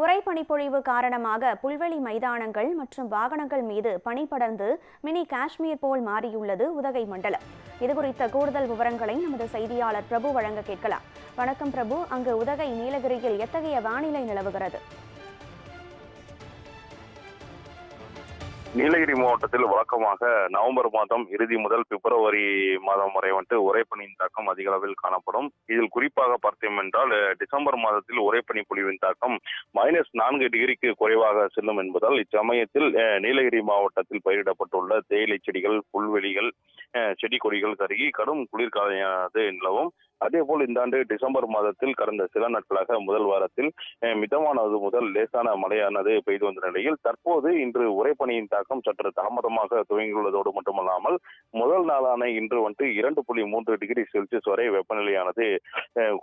உறை பனிப்பொழிவு காரணமாக புல்வெளி மைதானங்கள் மற்றும் வாகனங்கள் மீது பனி படர்ந்து மினி காஷ்மீர் போல் மாறியுள்ளது உதகை மண்டலம். இதுகுறித்த கூடுதல் விவரங்களை நமது செய்தியாளர் பிரபு வழங்க கேட்கலாம். வணக்கம் பிரபு, அங்கு உதகை நீலகிரியில் எத்தகைய வானிலை நிலவுகிறது? நீலகிரி மாவட்டத்தில் வழக்கமாக நவம்பர் மாதம் இறுதி முதல் பிப்ரவரி மாதம் வரை உறைபனியின் தாக்கம் அதிக அளவில் காணப்படும். இதில் குறிப்பாக பார்த்தோம் என்றால் டிசம்பர் மாதத்தில் உறைபனி பொழிவின் தாக்கம் -4 டிகிரிக்கு குறைவாக செல்லும் என்பதால் இச்சமயத்தில் நீலகிரி மாவட்டத்தில் பயிரிடப்பட்டுள்ள தேயிலை செடிகள், புல்வெளிகள், செடி கொடிகள் கருகி கடும் குளிர்காலமானது நிலவும். அதேபோல் இந்த ஆண்டு டிசம்பர் மாதத்தில் கடந்த சில நாட்களாக முதல் வாரத்தில் மிதமானது முதல் லேசான மழையானது பெய்து வந்த நிலையில் தற்போது இன்று உறைபனியின் தாக்கம் சற்று தாமதமாக துவங்கியுள்ளதோடு மட்டுமல்லாமல் முதல் நாளான இன்று 2.3 டிகிரி செல்சியஸ் வரை வெப்பநிலையானது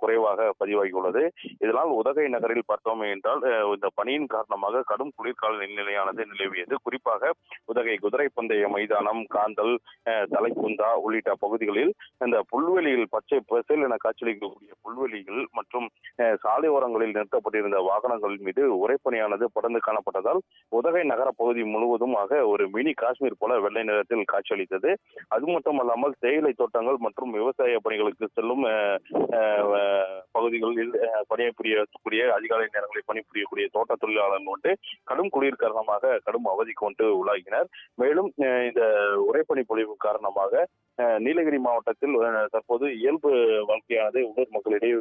குறைவாக பதிவாகியுள்ளது. இதனால் உதகை நகரில் பார்த்தோம் என்றால் இந்த பனியின் காரணமாக கடும் குளிர்கால நிலையானது நிலவியது. குறிப்பாக உதகை குதிரை பந்தய மைதானம், காந்தல், தலைக்குந்தா உள்ளிட்ட பகுதிகளில் இந்த புல்வெளியில் பச்சை பசேல் என காட்சியளிக்கக்கூடிய புல்வெளிகள் மற்றும் சாலை ஓரங்களில் நிறுத்தப்பட்டிருந்த வாகனங்கள் மீது உறைபனியானது படர்ந்து காணப்பட்டதால் உதகை நகர பகுதி முழுவதுமாக ஒரு மினி காஷ்மீர் போல வெள்ளை நிறத்தில் காட்சியளித்தது. அது மட்டுமல்லாமல் தேயிலை தோட்டங்கள் மற்றும் விவசாய பணிகளுக்கு செல்லும் பகுதிகளில் பணிபுரியக்கூடிய அதிகாலை நேரங்களில் பணிபுரியக்கூடிய தோட்ட தொழிலாளர்கள் கடும் குளிர் காரணமாக கடும் அவதிக்கு உள்ளாகினர். மேலும் இந்த உறைபனி பொழிவு காரணமாக நீலகிரி மாவட்டத்தில் தற்போது இயல்பு வாழ்க்கையானது உள்ளூர் மக்களிடையே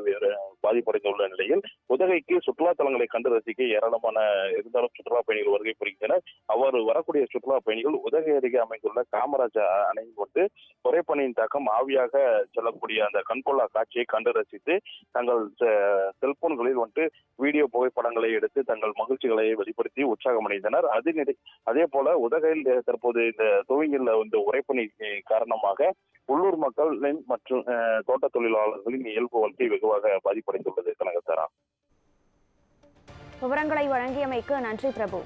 பாதிப்படைந்துள்ள நிலையில் உதகைக்கு சுற்றுலா தலங்களை கண்டு ரசிக்க ஏராளமான இருந்தாலும் சுற்றுலா பயணிகள் வருகை புரிகின்றனர். அவ்வாறு வரக்கூடிய சுற்றுலா பயணிகள் உதகை அருகே அமைந்துள்ள காமராஜ் அணையில் உறைபனியின் தாக்கம் ஆவியாக செல்லக்கூடிய அந்த கண்கொள்ளா காட்சியை கண்டு ரசித்து தங்கள் செல்போன்களில் வீடியோ புகைப்படங்களை எடுத்து தங்கள் மகிழ்ச்சிகளை வெளிப்படுத்தி உற்சாகமடைந்தனர். அதே போல உதகையில் தற்போது இந்த துவங்கியுள்ள இந்த உறைபனி காரணமாக உள்ளூர் மக்கள் மற்றும் தோட்ட தொழிலாளர்களின் இயல்பு வாழ்க்கை வெகுவாக பாதிப்படைந்துள்ளது. கனகத்தாரா, விவரங்களை வழங்கியமைக்கு நன்றி பிரபு.